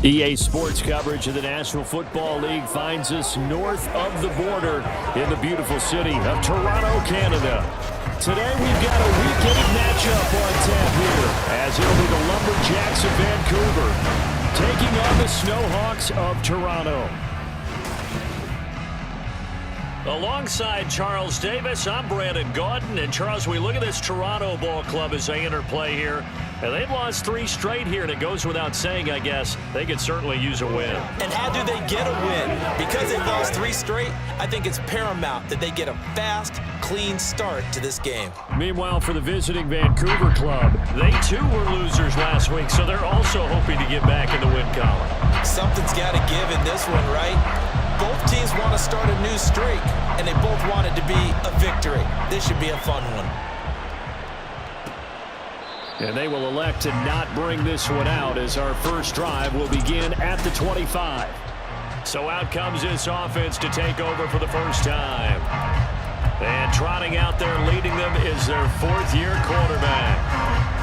EA Sports coverage of the National Football League finds us north of the border in the beautiful city of Toronto, Canada. Today we've got a Week 8 matchup on tap here, as it'll be the Lumberjacks of Vancouver taking on the Snowhawks of Toronto. Alongside Charles Davis, I'm Brandon Gaudin. And Charles, we look at this Toronto ball club as they enter play here. And they've lost 3 straight here, and it goes without saying, I guess, they could certainly use a win. And how do they get a win? Because they've lost 3 straight, I think it's paramount that they get a fast, clean start to this game. Meanwhile, for the visiting Vancouver club, they too were losers last week, so they're also hoping to get back in the win column. Something's got to give in this one, right? Both teams want to start a new streak, and they both want it to be a victory. This should be a fun one. And they will elect to not bring this one out as our first drive will begin at the 25. So out comes this offense to take over for the first time. And trotting out there leading them is their 4th-year quarterback.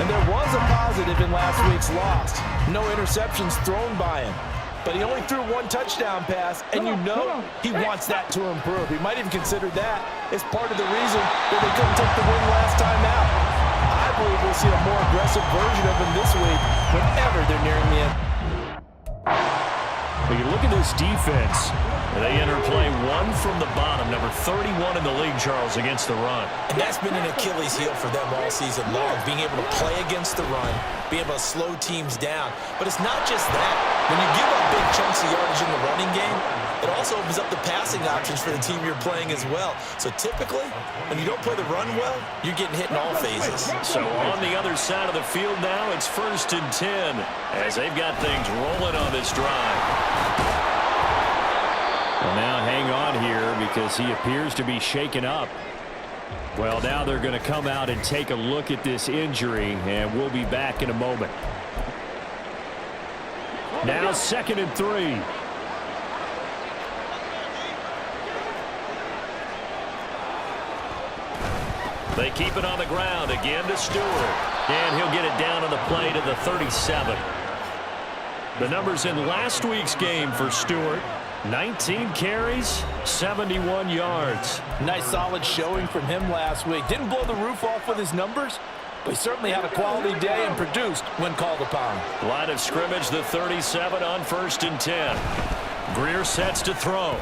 And there was a positive in last week's loss. No interceptions thrown by him. But he only threw 1 touchdown pass, and you know he wants that to improve. He might even consider that as part of the reason that they couldn't take the win last time out. I believe we'll see a more aggressive version of him this week whenever they're nearing the end. When you look at this defense, they enter play 1 from the bottom, number 31 in the league, Charles, against the run. And that's been an Achilles heel for them all season long, being able to play against the run, being able to slow teams down. But it's not just that. When you give up big chunks of yardage in the running game, it also opens up the passing options for the team you're playing as well. So typically, when you don't play the run well, you're getting hit in all phases. So on the other side of the field now, it's 1st and 10 as they've got things rolling on this drive. Well, now hang on here because he appears to be shaken up. Well, now they're going to come out and take a look at this injury, and we'll be back in a moment. Now 2nd and 3. They keep it on the ground again to Stewart. And he'll get it down on the play to the 37. The numbers in last week's game for Stewart: 19 carries, 71 yards. Nice solid showing from him last week. Didn't blow the roof off with his numbers, but he certainly had a quality day and produced when called upon. Line of scrimmage, the 37 on 1st and 10. Greer sets to throw.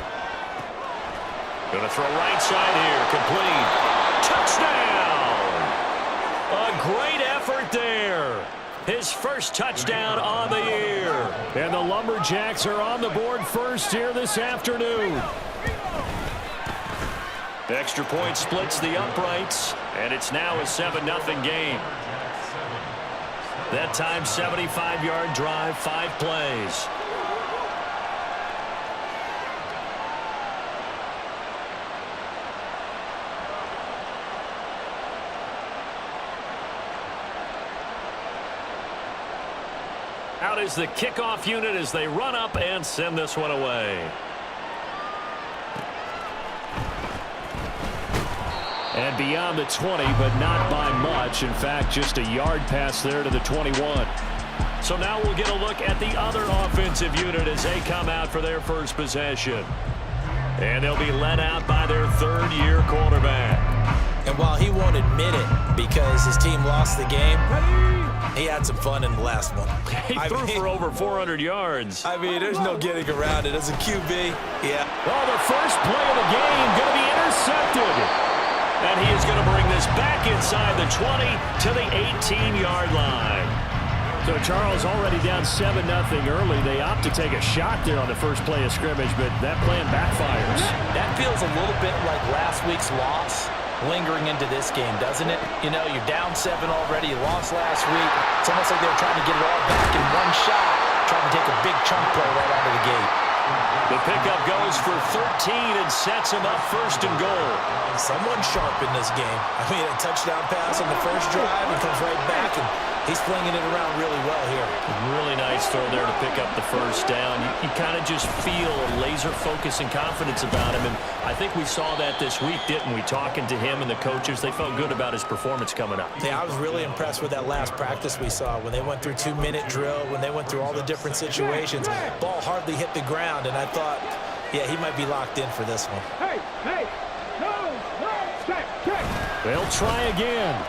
Going to throw right side here, complete. Touchdown! A great effort there. His first touchdown on the year. And the Lumberjacks are on the board first here this afternoon. Extra point splits the uprights, and it's now a 7-0 game. That time, 75-yard drive, 5 plays. Out is the kickoff unit as they run up and send this one away. And beyond the 20, but not by much. In fact, just a yard pass there to the 21. So now we'll get a look at the other offensive unit as they come out for their first possession. And they'll be led out by their 3rd-year quarterback. And while he won't admit it because his team lost the game, he had some fun in the last one. He threw for over 400 yards. I mean, there's no getting around it. As a QB, yeah. Well, the first play of the game going to be intercepted. And he is going to bring this back inside the 20 to the 18-yard line. So Charles already down 7-0 early. They opt to take a shot there on the first play of scrimmage, but that plan backfires. That feels a little bit like last week's loss lingering into this game, doesn't it? You know, you're down 7 already. You lost last week. It's almost like they're trying to get it all back in one shot, trying to take a big chunk play right out of the gate. The pickup goes for 13 and sets him up 1st and goal. Someone sharp in this game. I mean, a touchdown pass on the first drive and comes right back, and he's flinging it around really well here. Really nice throw there to pick up the first down. You kind of just feel a laser focus and confidence about him, and I think we saw that this week, didn't we? Talking to him and the coaches, they felt good about his performance coming up. Yeah, I was really impressed with that last practice we saw when they went through 2-minute drill, when they went through all the different situations. Ball hardly hit the ground, and I thought, yeah, he might be locked in for this one. They'll try again.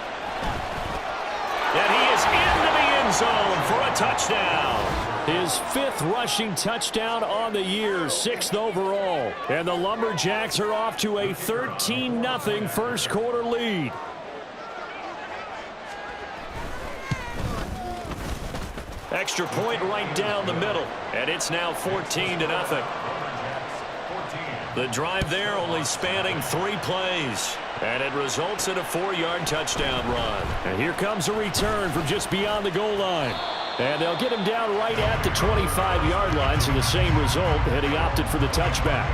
And he is into the end zone for a touchdown. His 5th rushing touchdown on the year, 6th overall. And the Lumberjacks are off to a 13-0 first quarter lead. Extra point right down the middle, and it's now 14-0. The drive there only spanning 3 plays. And it results in a 4-yard touchdown run. And here comes a return from just beyond the goal line. And they'll get him down right at the 25-yard line, so the same result, and he opted for the touchback.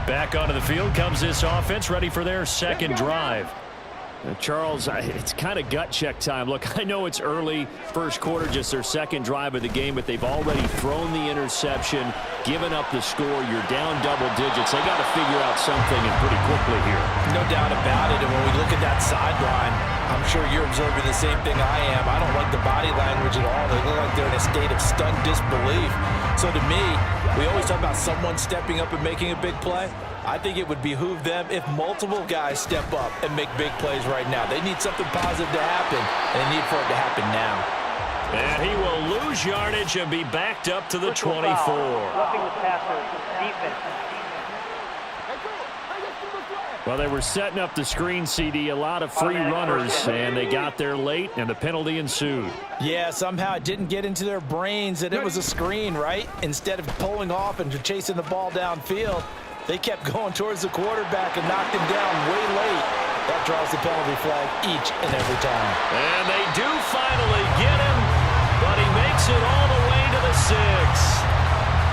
Back onto the field comes this offense, ready for their second drive. Charles, it's kind of gut check time. Look, I know it's early, first quarter, just their second drive of the game, but they've already thrown the interception, given up the score. You're down double digits. They got to figure out something, and pretty quickly here. No doubt about it, and when we look at that sideline, I'm sure you're observing the same thing I am. I don't like the body language at all. They look like they're in a state of stunned disbelief. So to me, we always talk about someone stepping up and making a big play. I think it would behoove them if multiple guys step up and make big plays right now. They need something positive to happen, and they need for it to happen now. And he will lose yardage and be backed up to the 24. Roughing the passer, defense. Well, they were setting up the screen, CD, a lot of free runners, and they got there late, and the penalty ensued. Yeah, somehow it didn't get into their brains that it was a screen, right? Instead of pulling off and chasing the ball downfield, they kept going towards the quarterback and knocked him down way late. That draws the penalty flag each and every time. And they do finally get him, but he makes it all the way to the 6.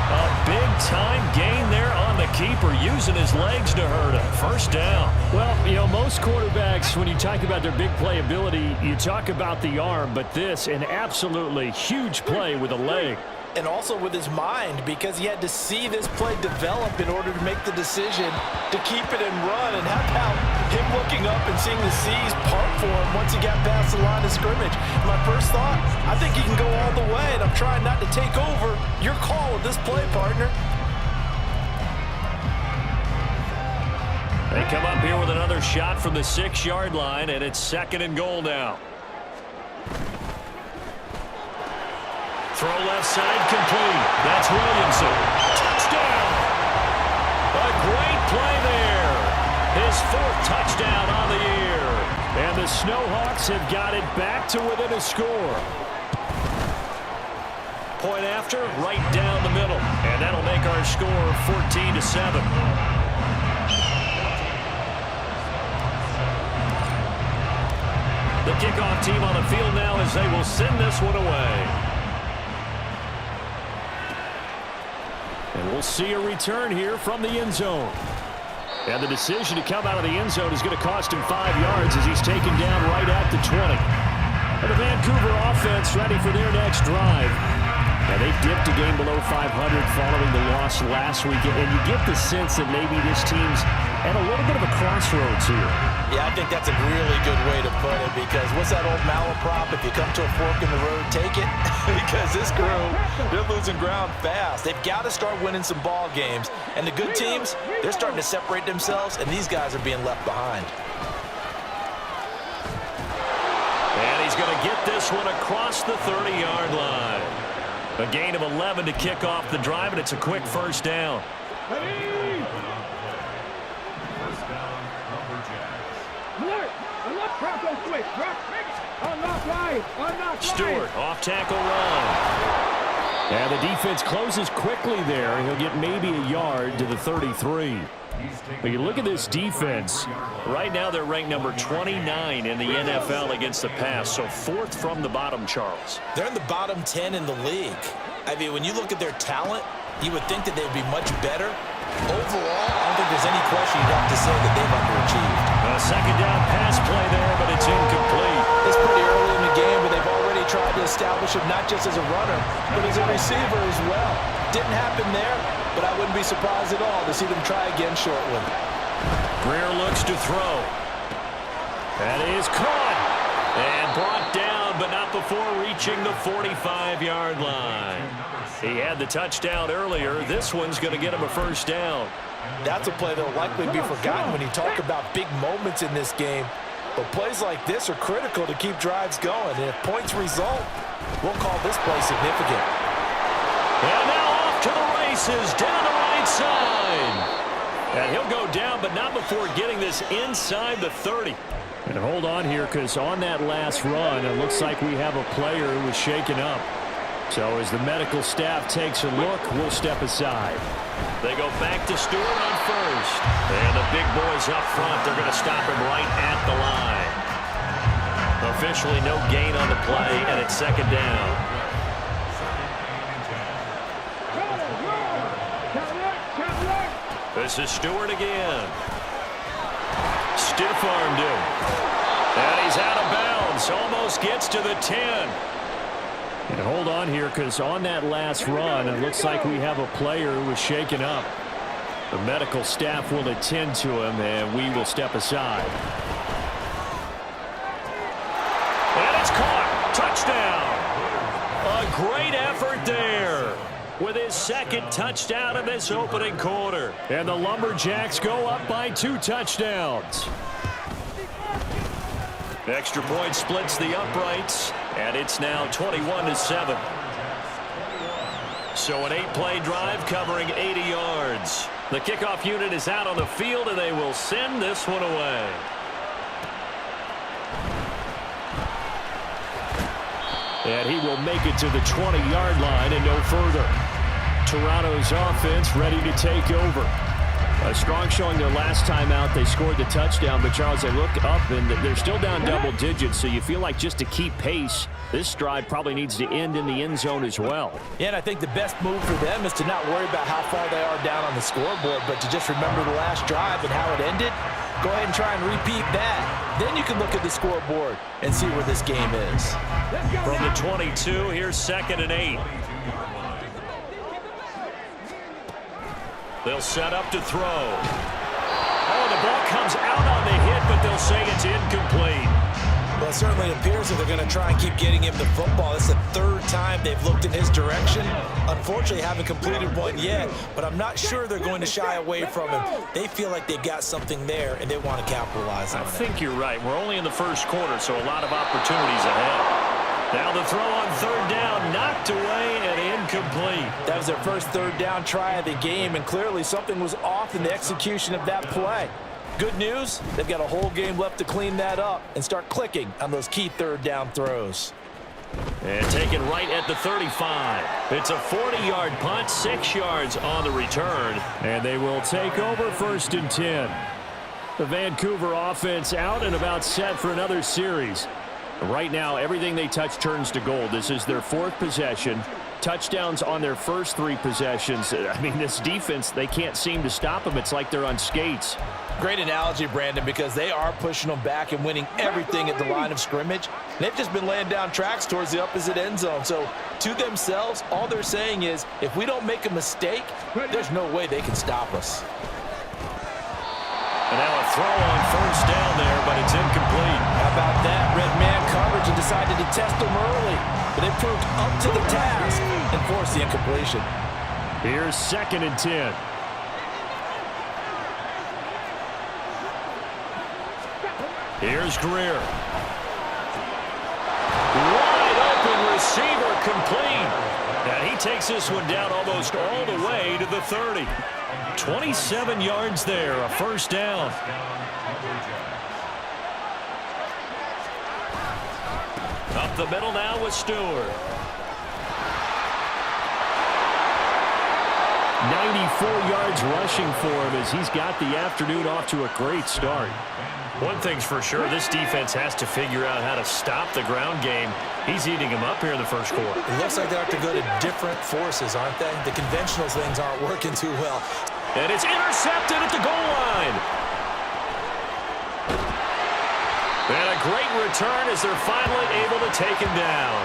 A big-time gain there on the keeper, using his legs to hurt him. First down. Well, you know, most quarterbacks, when you talk about their big playability, you talk about the arm, but this, an absolutely huge play with a leg. And also with his mind, because he had to see this play develop in order to make the decision to keep it and run. And how about him looking up and seeing the seas part for him once he got past the line of scrimmage? My first thought, I think he can go all the way, and I'm trying not to take over. Your call with this play, partner. They come up here with another shot from the 6-yard line, and it's 2nd and goal now. Throw left side complete. That's Williamson. Touchdown! A great play there. His 4th touchdown on the year. And the Snowhawks have got it back to within a score. Point after, right down the middle. And that'll make our score 14-7. The kickoff team on the field now as they will send this one away. And we'll see a return here from the end zone. And the decision to come out of the end zone is going to cost him 5 yards as he's taken down right at the 20. And the Vancouver offense ready for their next drive. And they dipped a game below 500 following the loss last week. And you get the sense that maybe this team's at a little bit of a crossroads here. Yeah, I think that's a really good way to put it, because what's that old malaprop? If you come to a fork in the road, take it. Because this crew, they're losing ground fast. They've got to start winning some ball games. And the good teams, they're starting to separate themselves, and these guys are being left behind. And he's going to get this one across the 30-yard line. A gain of 11 to kick off the drive, and it's a quick first down. Stewart, off tackle run. And the defense closes quickly there. He'll get maybe a yard to the 33. But you look at this defense. Right now they're ranked number 29 in the NFL against the pass. So 4th from the bottom, Charles. They're in the bottom 10 in the league. I mean, when you look at their talent, you would think that they'd be much better. Overall, I don't think there's any question you'd have to say that they've underachieved. A 2nd down pass play there, but it's incomplete. It's pretty early in the game, but they've already tried to establish him not just as a runner, but as a receiver as well. Didn't happen there, but I wouldn't be surprised at all to see them try again shortly. Greer looks to throw. That is caught and brought down, but not before reaching the 45-yard line. He had the touchdown earlier. This one's going to get him a first down. That's a play that will likely be forgotten when you talk about big moments in this game. But plays like this are critical to keep drives going. And if points result, we'll call this play significant. And now off to the races, down the right side. And he'll go down, but not before getting this inside the 30. And hold on here, because on that last run, it looks like we have a player who was shaken up. So as the medical staff takes a look, we'll step aside. They go back to Stewart on first. And the big boys up front, they're going to stop him right at the line. Officially no gain on the play, and it's second down. This is Stewart again. Stiff-armed him. And he's out of bounds. Almost gets to the 10. And hold on here, because on that last run, it looks like we have a player who was shaken up. The medical staff will attend to him, and we will step aside. And it's caught. Touchdown. A great effort there with his second touchdown in this opening quarter. And the Lumberjacks go up by 2 touchdowns. Extra point splits the uprights, and it's now 21-7. So an 8-play drive covering 80 yards. The kickoff unit is out on the field, and they will send this one away. And he will make it to the 20-yard line and no further. Toronto's offense ready to take over. A strong showing their last time out. They scored the touchdown, but Charles, they look up and they're still down double digits, so you feel like just to keep pace, this drive probably needs to end in the end zone as well. Yeah, and I think the best move for them is to not worry about how far they are down on the scoreboard, but to just remember the last drive and how it ended. Go ahead and try and repeat that. Then you can look at the scoreboard and see where this game is. From the 22, here's 2nd and 8. They'll set up to throw. Oh, the ball comes out on the hit, but they'll say it's incomplete. Well, it certainly appears that they're going to try and keep getting him the football. It's the 3rd time they've looked in his direction. Unfortunately, haven't completed one yet, but I'm not sure they're going to shy away from him. They feel like they've got something there, and they want to capitalize on it. I think you're right. We're only in the first quarter, so a lot of opportunities ahead. Now the throw on 3rd down, knocked away and incomplete. That was their first 3rd down try of the game, and clearly something was off in the execution of that play. Good news, they've got a whole game left to clean that up and start clicking on those key 3rd down throws. And taken right at the 35. It's a 40-yard punt, 6 yards on the return. And they will take over 1st and 10. The Vancouver offense out and about set for another series. Right now, everything they touch turns to gold. This is their 4th possession. Touchdowns on their first 3 possessions. I mean, this defense, they can't seem to stop them. It's like they're on skates. Great analogy, Brandon, because they are pushing them back and winning everything at the line of scrimmage. They've just been laying down tracks towards the opposite end zone. So, to themselves, all they're saying is, if we don't make a mistake, there's no way they can stop us. And now a throw on 1st down there, but it's incomplete. How about that? Red man coverage and decided to test them early. But they proved up to the task and forced the incompletion. Here's 2nd and 10. Here's Greer. Wide open receiver complete. And he takes this one down almost all the way to the 30. 27 yards there, a 1st down. Up the middle now with Stewart. 94 yards rushing for him as he's got the afternoon off to a great start. One thing's for sure, this defense has to figure out how to stop the ground game. He's eating them up here in the first quarter. It looks like they have to go to different forces, aren't they? The conventional things aren't working too well. And it's intercepted at the goal line. And a great return as they're finally able to take him down.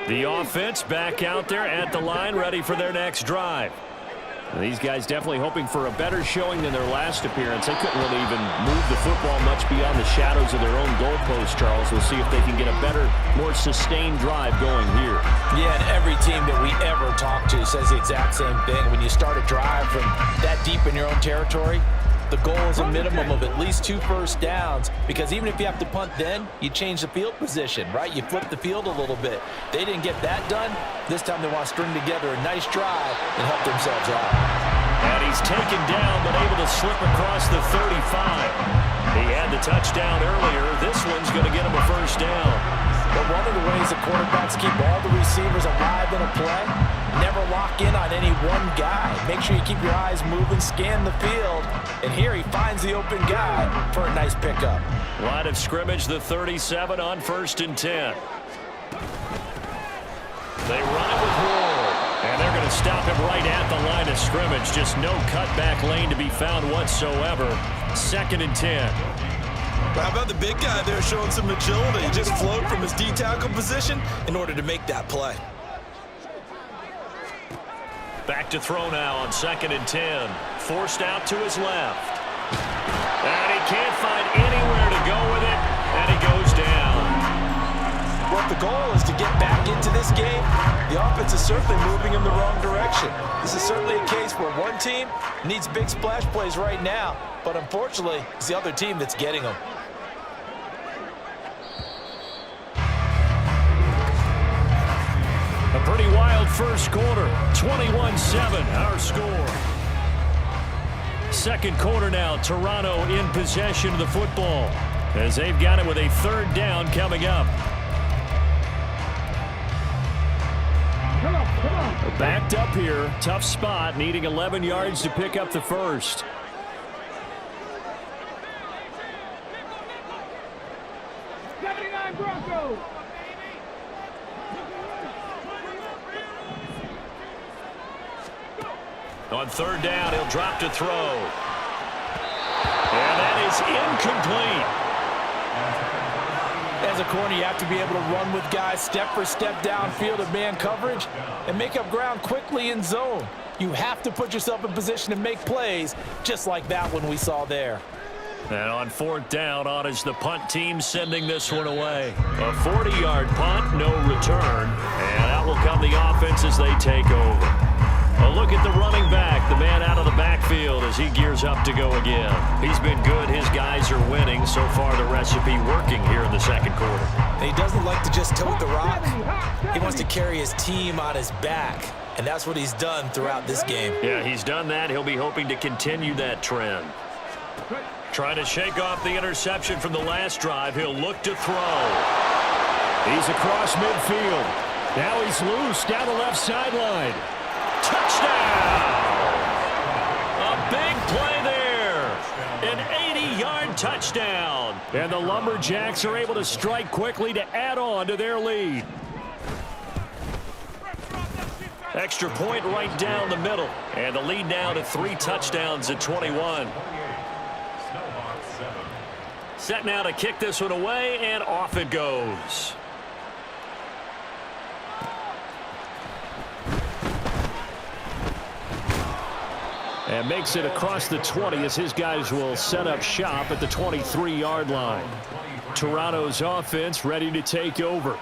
The offense back out there at the line, ready for their next drive. These guys definitely hoping for a better showing than their last appearance. They couldn't really even move the football much beyond the shadows of their own goalpost, Charles. We'll see if they can get a better, more sustained drive going here. Yeah, and every team that we ever talk to says the exact same thing. When you start a drive from that deep in your own territory, the goal is a minimum of at least 2 first downs, because even if you have to punt then, you change the field position, right? You flip the field a little bit. They didn't get that done. This time they want to string together a nice drive and help themselves out. And he's taken down, but able to slip across the 35. He had the touchdown earlier. This one's going to get him a first down. But one of the ways the quarterbacks keep all the receivers alive in a play, never lock in on any one guy. Make sure you keep your eyes moving, scan the field. And here he finds the open guy for a nice pickup. Line of scrimmage, the 37 on 1st and 10. They run it with Ward. And they're going to stop him right at the line of scrimmage. Just no cutback lane to be found whatsoever. 2nd and 10. How about the big guy there showing some agility? He just flowed from his D-tackle position in order to make that play. Back to throw now on 2nd and 10. Forced out to his left. And he can't find anywhere to go with it. And he goes down. Well, if the goal is to get back into this game, the offense is certainly moving in the wrong direction. This is certainly a case where one team needs big splash plays right now, but unfortunately, it's the other team that's getting them. A pretty wild first quarter. 21-7, our score. Second quarter now, Toronto in possession of the football, as they've got it with a 3rd down coming up. Backed up here, tough spot, needing 11 yards to pick up the first. On 3rd down, he'll drop to throw. And that is incomplete. As a corner, you have to be able to run with guys step for step downfield in man coverage and make up ground quickly in zone. You have to put yourself in position to make plays, just like that one we saw there. And on 4th down, on is the punt team sending this one away. A 40-yard punt, no return. And out will come the offense as they take over. A look at the running back, the man out of the backfield as he gears up to go again. He's been good. His guys are winning. So far, the recipe working here in the 2nd quarter. And he doesn't like to just tote the rock. He wants to carry his team on his back, and that's what he's done throughout this game. Yeah, he's done that. He'll be hoping to continue that trend. Trying to shake off the interception from the last drive. He'll look to throw. He's across midfield. Now he's loose down the left sideline. Touchdown! A big play there. An 80-yard touchdown. And the Lumberjacks are able to strike quickly to add on to their lead. Extra point right down the middle. And the lead now to 3 touchdowns at 21. Set now to kick this one away, and off it goes. And makes it across the 20 as his guys will set up shop at the 23-yard line. Toronto's offense ready to take over.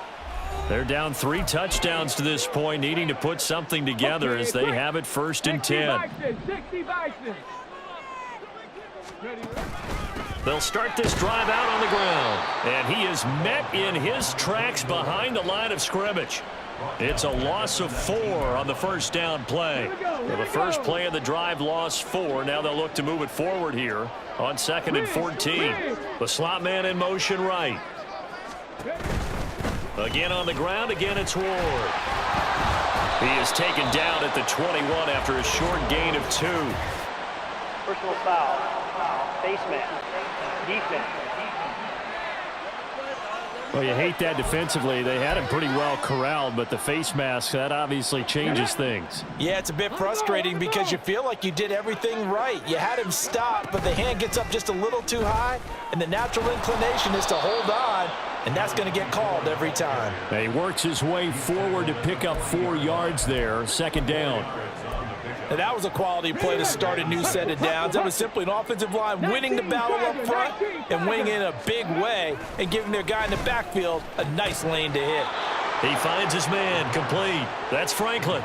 They're down 3 touchdowns to this point, needing to put something together as they have it 1st and 10. They'll start this drive out on the ground. And he is met in his tracks behind the line of scrimmage. It's a loss of 4 on the 1st down play. Well, the first play of the drive lost 4. Now they'll look to move it forward here on 2nd and 14. The slot man in motion right. Again on the ground. Again, it's Ward. He is taken down at the 21 after a short gain of 2. Personal foul. Face mask. Defense. Well, you hate that defensively. They had him pretty well corralled, but the face mask, that obviously changes things. Yeah, it's a bit frustrating because you feel like you did everything right. You had him stop, but the hand gets up just a little too high, and the natural inclination is to hold on and that's going to get called every time. He works his way forward to pick up 4 yards there, second down. And that was a quality play to start a new set of downs. That was simply an offensive line winning the battle up front and winning in a big way and giving their guy in the backfield a nice lane to hit. He finds his man, complete. That's Franklin.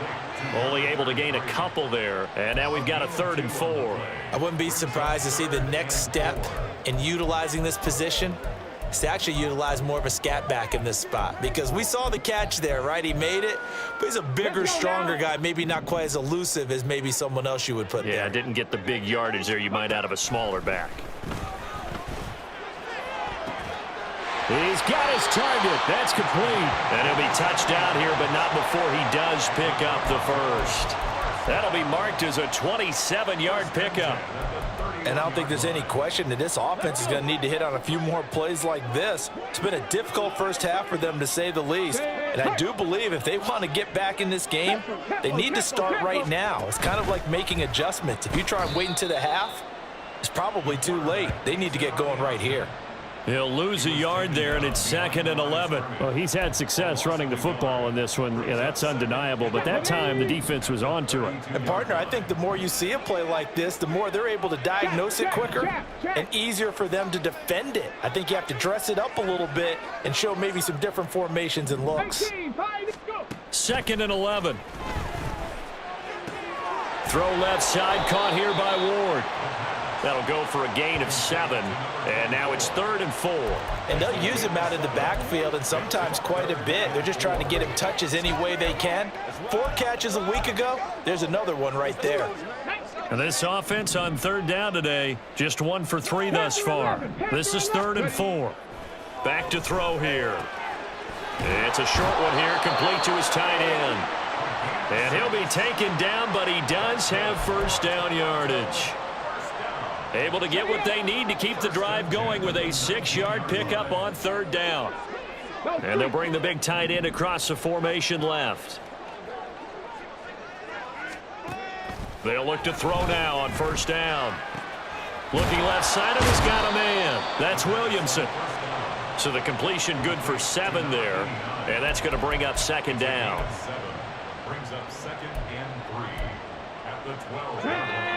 Only able to gain a couple there, and now we've got a 3rd and 4. I wouldn't be surprised to see the next step in utilizing this position is to actually utilize more of a scat back in this spot, because we saw the catch there, right? He made it, but he's a bigger, stronger guy, maybe not quite as elusive as maybe someone else you would put there. Yeah, didn't get the big yardage there you might out of a smaller back. He's got his target. That's complete. And he'll be touchdown here, but not before he does pick up the first. That'll be marked as a 27-yard pickup. And I don't think there's any question that this offense is going to need to hit on a few more plays like this. It's been a difficult first half for them, to say the least. And I do believe if they want to get back in this game, they need to start right now. It's kind of like making adjustments. If you try and wait until the half, it's probably too late. They need to get going right here. He'll lose a yard there, and it's 2nd and 11. Well, he's had success running the football in this one. Yeah, that's undeniable. But that time, the defense was on to it. And, partner, I think the more you see a play like this, the more they're able to diagnose it quicker and easier for them to defend it. I think you have to dress it up a little bit and show maybe some different formations and looks. 2nd and 11. Throw left side, caught here by Ward. That'll go for a gain of 7, and now it's 3rd and 4. And they'll use him out in the backfield, and sometimes quite a bit. They're just trying to get him touches any way they can. 4 catches a week ago, there's another one right there. And this offense on 3rd down today, just 1 for 3 thus far. This is 3rd and 4. Back to throw here. It's a short one here, complete to his tight end. And he'll be taken down, but he does have first down yardage. Able to get what they need to keep the drive going with a 6-yard pickup on 3rd down. And they'll bring the big tight end across the formation left. They'll look to throw now on 1st down. Looking left side of, he's got a man. That's Williamson. So the completion good for 7 there. And that's going to bring up 2nd down. Brings up 2nd and 3 at the 12-yard line.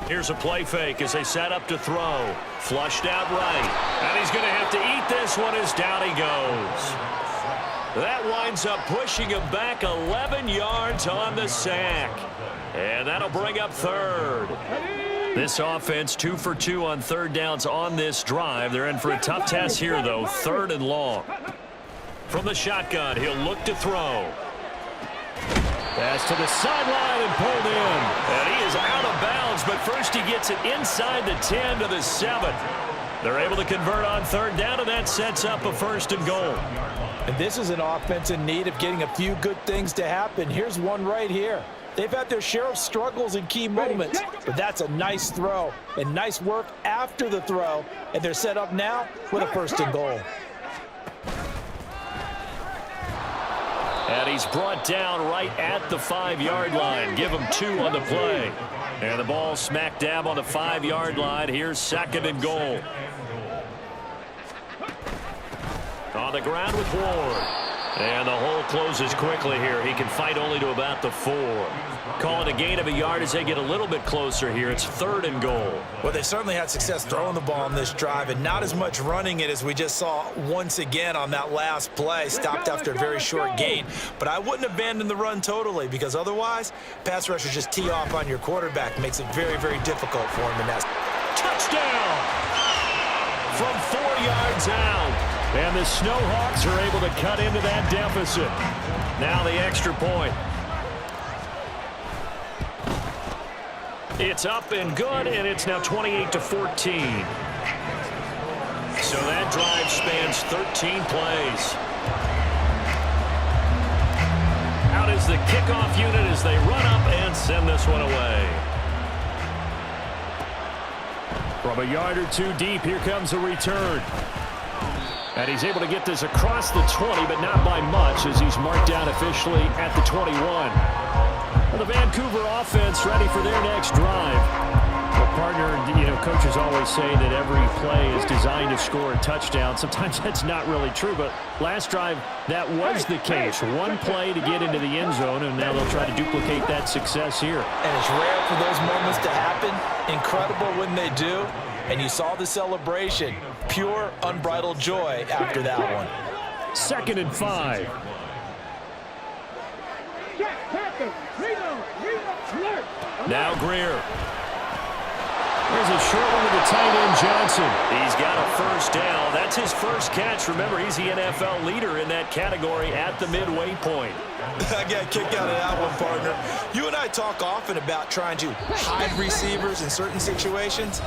Here's a play fake as they set up to throw. Flushed out right. And he's going to have to eat this one as down he goes. That winds up pushing him back 11 yards on the sack. And that'll bring up 3rd. This offense 2 for 2 on 3rd downs on this drive. They're in for a tough test here, though. 3rd and long. From the shotgun, he'll look to throw. Pass to the sideline and pulled in. And he is out of bounds, but first he gets it inside the 10 to the 7. They're able to convert on 3rd down, and that sets up a 1st and goal. And this is an offense in need of getting a few good things to happen. Here's one right here. They've had their share of struggles in key moments, but that's a nice throw and nice work after the throw, and they're set up now with a 1st and goal. And he's brought down right at the 5-yard line. Give him 2 on the play. And the ball smack dab on the 5-yard line. Here's 2nd and goal. On the ground with Ward. And the hole closes quickly here. He can fight only to about the 4. Call it a gain of a yard as they get a little bit closer here. It's 3rd and goal. Well, they certainly had success throwing the ball on this drive and not as much running it as we just saw once again on that last play. Stopped after a very short gain. But I wouldn't abandon the run totally, because otherwise, pass rushers just tee off on your quarterback. Makes it very, very difficult for him. And that's touchdown from 4 yards out. And the Snowhawks are able to cut into that deficit. Now the extra point. It's up and good, and it's now 28-14. So that drive spans 13 plays. Out is the kickoff unit as they run up and send this one away. From a yard or 2 deep, here comes a return. And he's able to get this across the 20, but not by much as he's marked down officially at the 21. Well, the Vancouver offense ready for their next drive. Well, partner, coaches always say that every play is designed to score a touchdown. Sometimes that's not really true, but last drive, that was the case. One play to get into the end zone, and now they'll try to duplicate that success here. And it's rare for those moments to happen. Incredible when they do. And you saw the celebration. Pure, unbridled joy after that one. 2nd and 5. Now Greer. There's a short one to the tight end, Johnson. He's got a first down. That's his first catch. Remember, he's the NFL leader in that category at the midway point. I got a kick out of that one, partner. You and I talk often about trying to hide receivers in certain situations,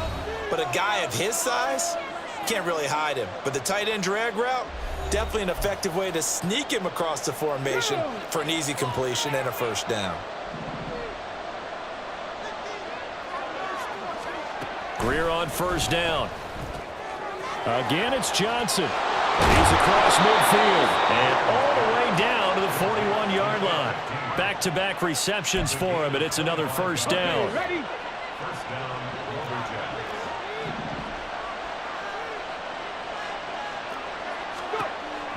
but a guy of his size, can't really hide him. But the tight end drag route, definitely an effective way to sneak him across the formation for an easy completion and a first down. Greer on first down. Again, it's Johnson. He's across midfield And all the way down to the 41-yard line. Back-to-back receptions for him, and it's another first down. First down, Blue Jays.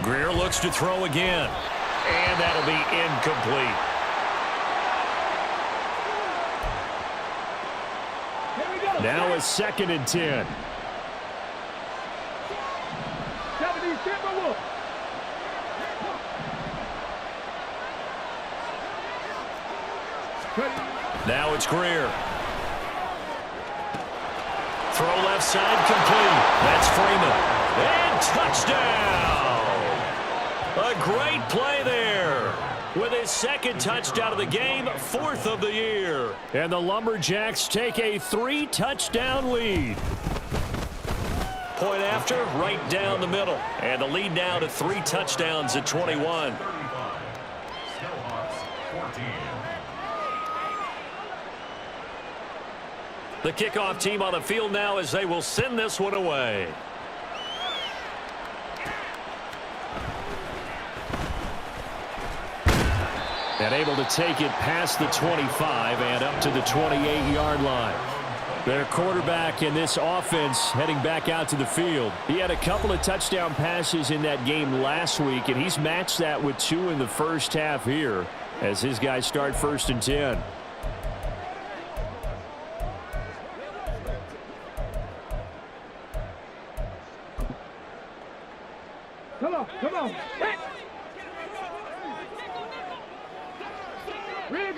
Greer looks to throw again. And that'll be incomplete. Now a 2nd and 10. Now it's Greer. Throw left side complete. That's Freeman. And touchdown! A great play there. With his 2nd touchdown of the game, 4th of the year. And the Lumberjacks take a 3-touchdown lead. Point after, right down the middle. And the lead now to 3 touchdowns at 21. 35. Snowhawks 14. The kickoff team on the field now as they will send this one away. And able to take it past the 25 and up to the 28-yard line. Their quarterback in this offense heading back out to the field. He had a couple of touchdown passes in that game last week, and he's matched that with 2 in the first half here as his guys start 1st and 10. Come on. Rig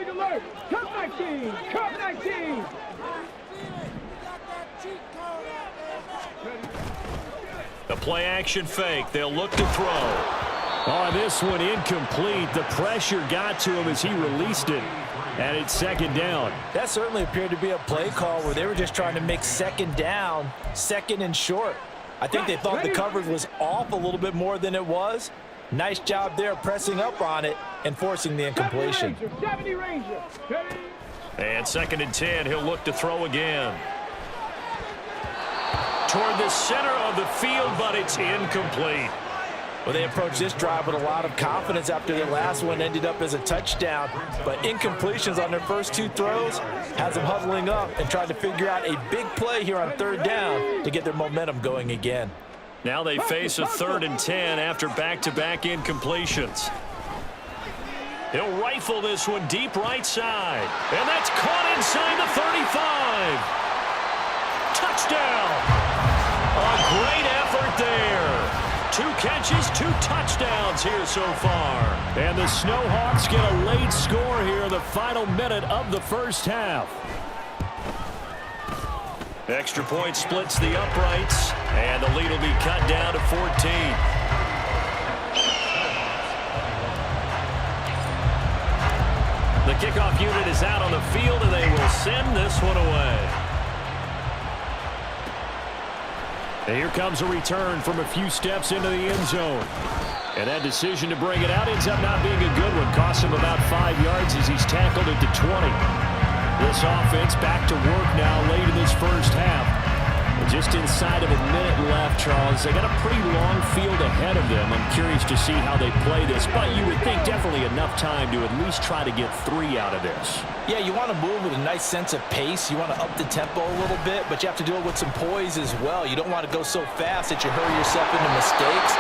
alert. Come 19. The play action fake. They'll look to throw. On this one, incomplete. The pressure got to him as he released it. And it's 2nd down. That certainly appeared to be a play call where they were just trying to make 2nd down, 2nd and short. I think they thought the coverage was off a little bit more than it was. Nice job there pressing up on it and forcing the incompletion. And 2nd and 10, he'll look to throw again. Toward the center of the field, but it's incomplete. Well, they approached this drive with a lot of confidence after their last one ended up as a touchdown. But incompletions on their first 2 throws has them huddling up and trying to figure out a big play here on 3rd down to get their momentum going again. Now they face a 3rd and 10 after back-to-back incompletions. He'll rifle this one deep right side. And that's caught inside the 35. Touchdown! A great effort there. 2 catches, 2 touchdowns here so far. And the Snowhawks get a late score here in the final minute of the first half. Extra point splits the uprights, and the lead will be cut down to 14. The kickoff unit is out on the field, and they will send this one away. And here comes a return from a few steps into the end zone. And that decision to bring it out ends up not being a good one. Costs him about 5 yards as he's tackled at the 20. This offense back to work now late in this first half. Just inside of a minute left, Charles. They got a pretty long field ahead of them. I'm curious to see how they play this, but you would think definitely enough time to at least try to get 3 out of this. Yeah, you want to move with a nice sense of pace. You want to up the tempo a little bit, but you have to do it with some poise as well. You don't want to go so fast that you hurry yourself into mistakes.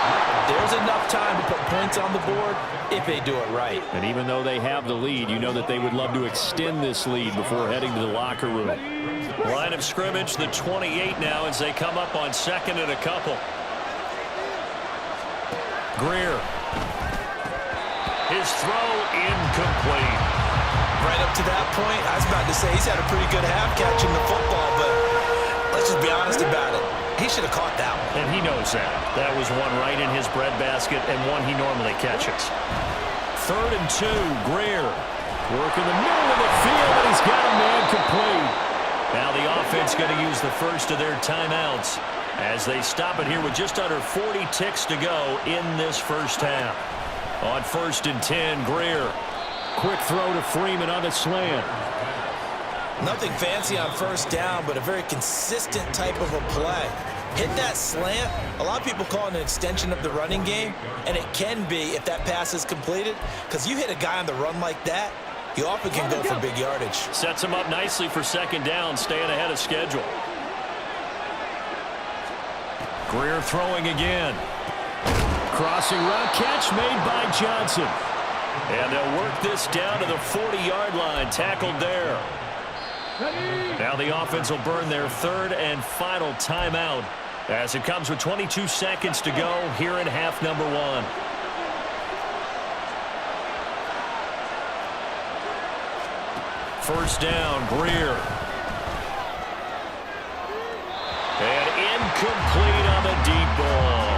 There's enough time to put points on the board if they do it right. And even though they have the lead, you know that they would love to extend this lead before heading to the locker room. Line of scrimmage, the 28 now as they come up on 2nd and a couple. Greer. His throw incomplete. Right up to that point, I was about to say he's had a pretty good half catching the football, but let's just be honest about it. He should have caught that one. And he knows that. That was one right in his breadbasket and one he normally catches. 3rd and 2, Greer. Work in the middle of the field, and he's got a man complete. Now the offense going to use the first of their timeouts as they stop it here with just under 40 ticks to go in this first half. On 1st and 10, Greer. Quick throw to Freeman on the slant. Nothing fancy on 1st down, but a very consistent type of a play. Hit that slant. A lot of people call it an extension of the running game, and it can be if that pass is completed, because you hit a guy on the run like that, you often can go for big yardage. Sets him up nicely for 2nd down, staying ahead of schedule. Greer throwing again. Crossing route catch made by Johnson. And they'll work this down to the 40-yard line, tackled there. Now the offense will burn their 3rd and final timeout as it comes with 22 seconds to go here in half number 1. First down, Greer. And incomplete on the deep ball.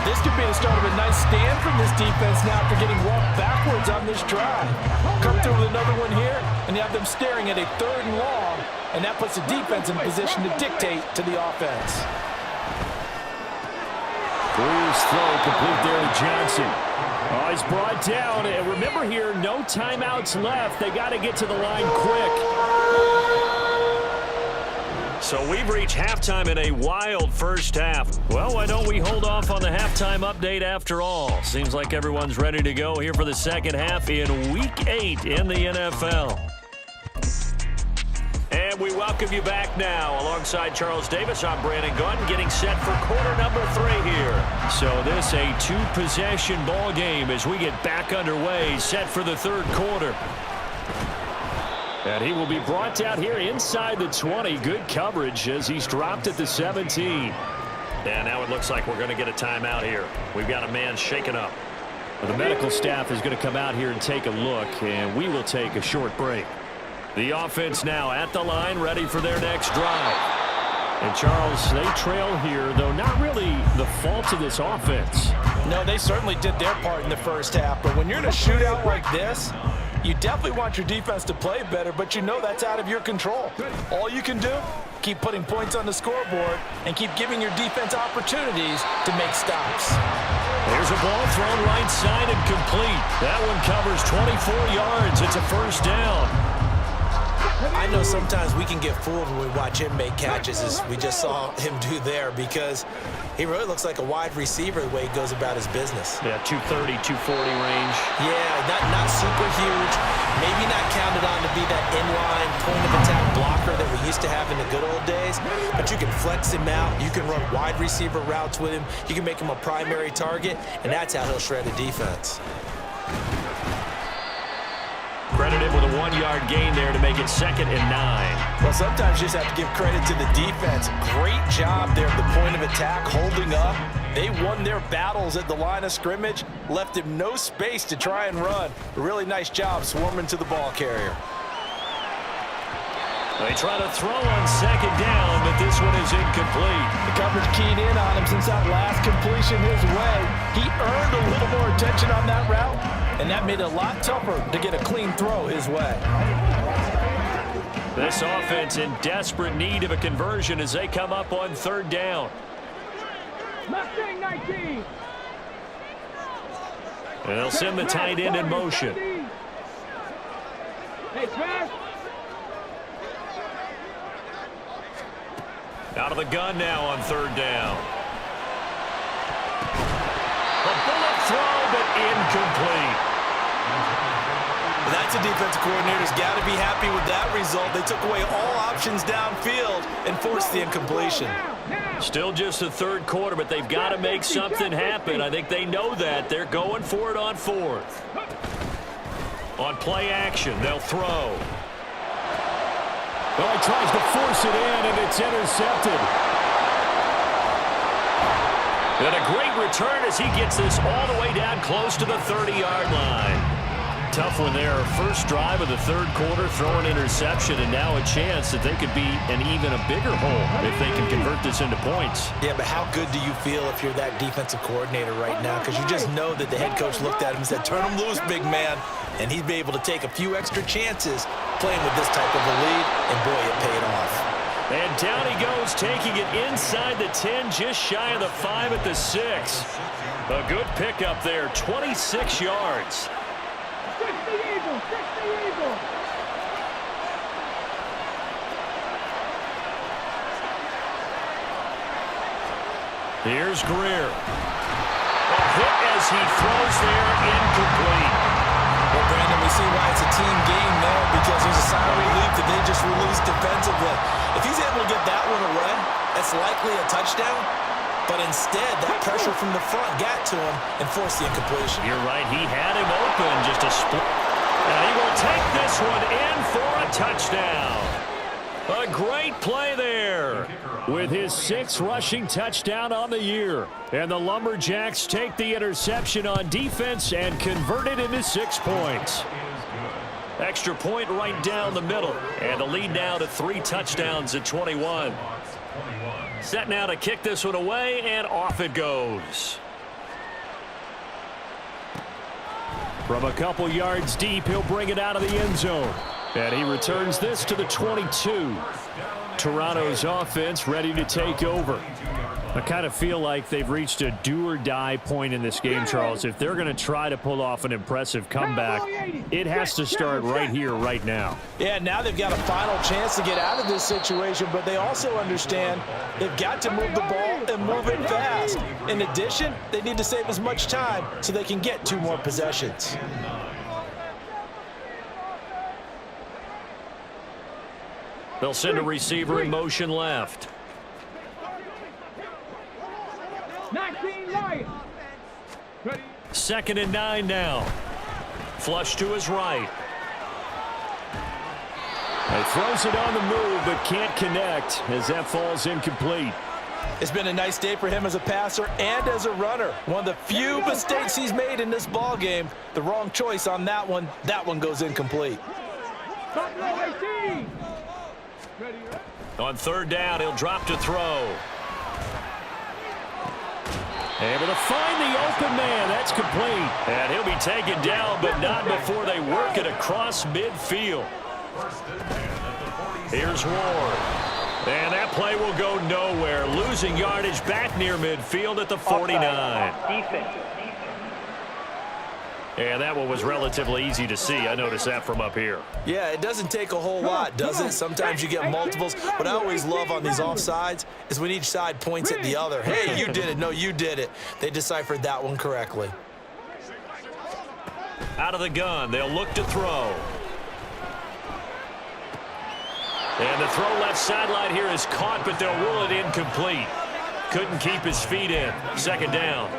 This could be the start of a nice stand from this defense now after getting walked backwards on this drive. Come through with another one here, and you have them staring at a 3rd and long, and that puts the defense in position to dictate to the offense. Greer's throw complete there to Johnson. Oh, he's brought down. And remember here, no timeouts left. They got to get to the line quick. So we've reached halftime in a wild first half. Well, why don't we hold off on the halftime update after all? Seems like everyone's ready to go here for the second half in Week 8 in the NFL. And we welcome you back now. Alongside Charles Davis, I'm Brandon Gunn, getting set for quarter number 3 here. So this a 2-possession ball game as we get back underway, set for the 3rd quarter. And he will be brought out here inside the 20. Good coverage as he's dropped at the 17. And now it looks like we're going to get a timeout here. We've got a man shaken up. Well, the medical staff is going to come out here and take a look, and we will take a short break. The offense now at the line, ready for their next drive. And Charles, they trail here, though not really the fault of this offense. No, they certainly did their part in the first half, but when you're in a shootout like this, you definitely want your defense to play better, but you know that's out of your control. All you can do, keep putting points on the scoreboard and keep giving your defense opportunities to make stops. There's a ball thrown right side and complete. That one covers 24 yards. It's a 1st down. I know sometimes we can get fooled when we watch him make catches, as we just saw him do there, because he really looks like a wide receiver the way he goes about his business. Yeah, 230, 240 range. Yeah, not super huge. Maybe not counted on to be that inline point-of-attack blocker that we used to have in the good old days, but you can flex him out. You can run wide receiver routes with him. You can make him a primary target, and that's how he'll shred a defense. Credited with a 1-yard gain there to make it 2nd and 9. Well, sometimes you just have to give credit to the defense. Great job there at the point of attack, holding up. They won their battles at the line of scrimmage, left him no space to try and run. A really nice job swarming to the ball carrier. They try to throw on 2nd down, but this one is incomplete. The coverage keyed in on him since that last completion his way. He earned a little more attention on that route, and that made it a lot tougher to get a clean throw his way. This offense in desperate need of a conversion as they come up on 3rd down. Mustang 19. And they'll send the tight end in motion. Hey, Smash. Out of the gun now on third down. A bullet throw, but incomplete. That's a defensive coordinator's got to be happy with that result. They took away all options downfield and forced the incompletion. Still just the third quarter, but they've got to make something happen. I think they know that. They're going for it on fourth. On play action, they'll throw. Well, he tries to force it in, and it's intercepted. And a great return as he gets this all the way down close to the 30-yard line. Tough one there. First drive of the third quarter, throw an interception, and now a chance that they could be an even a bigger hole if they can convert this into points. Yeah, but how good do you feel if you're that defensive coordinator right now? Because you just know that the head coach looked at him and said, turn him loose, big man. And he'd be able to take a few extra chances playing with this type of a lead, and boy, it paid off. And down he goes, taking it inside the 10, just shy of the 5 at the 6. A good pickup there, 26 yards. Here's Greer. A hit as he throws there, incomplete. Well, Brandon, we see why it's a team game there, because there's a sign of relief that they just released defensively. If he's able to get that one away, that's likely a touchdown. But instead, that pressure from the front got to him and forced the incompletion. You're right. He had him open, just a split. And he will take this one in for a touchdown. A great play there. With his 6th rushing touchdown on the year. And the Lumberjacks take the interception on defense and convert it into 6 points. Extra point right down the middle. And the lead now to 3 touchdowns at 21. Set now to kick this one away, and off it goes. From a couple yards deep, he'll bring it out of the end zone. And he returns this to the 22. Toronto's offense ready to take over. I kind of feel like they've reached a do-or-die point in this game, Charles. If they're going to try to pull off an impressive comeback, it has to start right here, right now. Yeah, now they've got a final chance to get out of this situation, but they also understand they've got to move the ball and move it fast. In addition, they need to save as much time so they can get 2 more possessions. They'll send a receiver in motion left. 19 Lions. 2nd and 9 now. Flush to his right. He throws it on the move, but can't connect as that falls incomplete. It's been a nice day for him as a passer and as a runner. One of the few mistakes he's made in this ball game. The wrong choice on that one. That one goes incomplete. On third down, he'll drop to throw. Able to find the open man. That's complete. And he'll be taken down, but not before they work it across midfield. Here's Ward. And that play will go nowhere. Losing yardage back near midfield at the 49. Defense. And that one was relatively easy to see. I noticed that from up here. Yeah, it doesn't take a whole lot, does it? Sometimes you get multiples. What I always love on these offsides is when each side points at the other. Hey, you did it. No, you did it. They deciphered that one correctly. Out of the gun, they'll look to throw. And the throw left sideline here is caught, but they'll rule it incomplete. Couldn't keep his feet in. 2nd down.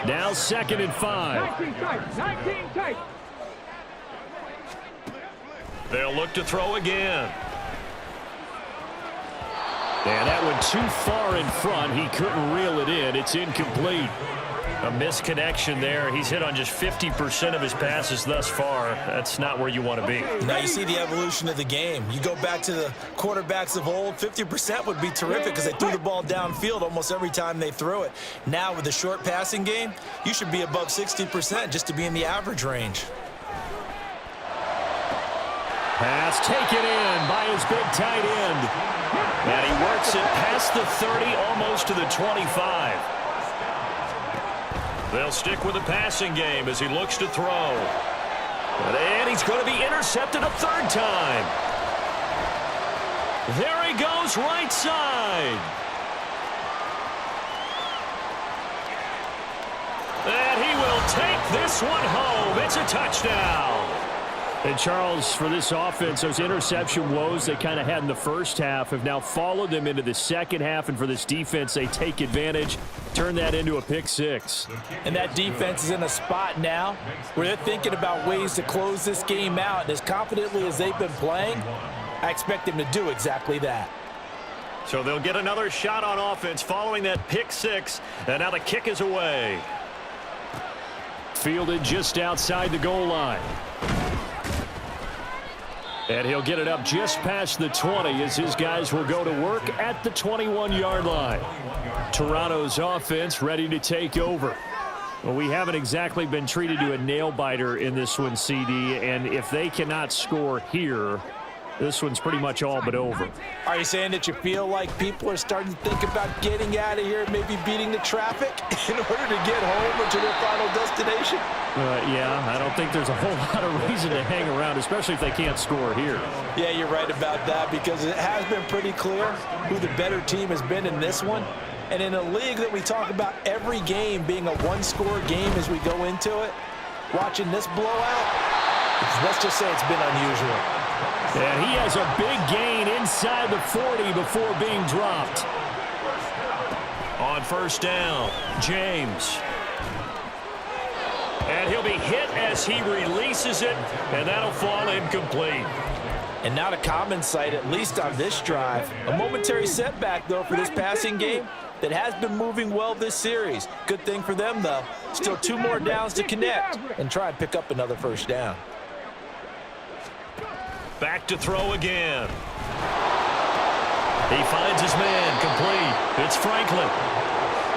Now 2nd and 5. 19 tight. They'll look to throw again. And that one too far in front. He couldn't reel it in. It's incomplete. A misconnection there. He's hit on just 50% of his passes thus far. That's not where you want to be. Now you see the evolution of the game. You go back to the quarterbacks of old, 50% would be terrific because they threw the ball downfield almost every time they threw it. Now with the short passing game, you should be above 60% just to be in the average range. Pass taken in by his big tight end. And he works it past the 30, almost to the 25. They'll stick with the passing game as he looks to throw. And he's going to be intercepted a 3rd time. There he goes, right side. And he will take this one home. It's a touchdown. And Charles, for this offense, those interception woes they kind of had in the first half have now followed them into the second half. And for this defense, they take advantage, turn that into a pick six. And that defense is in a spot now where they're thinking about ways to close this game out. And as confidently as they've been playing, I expect them to do exactly that. So they'll get another shot on offense following that pick six. And now the kick is away. Fielded just outside the goal line. And he'll get it up just past the 20 as his guys will go to work at the 21-yard line. Toronto's offense ready to take over. Well, we haven't exactly been treated to a nail-biter in this one, CD, and if they cannot score here, this one's pretty much all but over. Are you saying that you feel like people are starting to think about getting out of here, maybe beating the traffic in order to get home or to their final destination? Yeah, I don't think there's a whole lot of reason to hang around, especially if they can't score here. Yeah, you're right about that because it has been pretty clear who the better team has been in this one. And in a league that we talk about every game being a one-score game as we go into it, watching this blowout, let's just say it's been unusual. And he has a big gain inside the 40 before being dropped. On first down, James. And he'll be hit as he releases it, and that'll fall incomplete. And not a common sight, at least on this drive. A momentary setback, though, for this passing game that has been moving well this series. Good thing for them, though. Still 2 more downs to connect and try and pick up another first down. Back to throw again. He finds his man, complete. It's Franklin.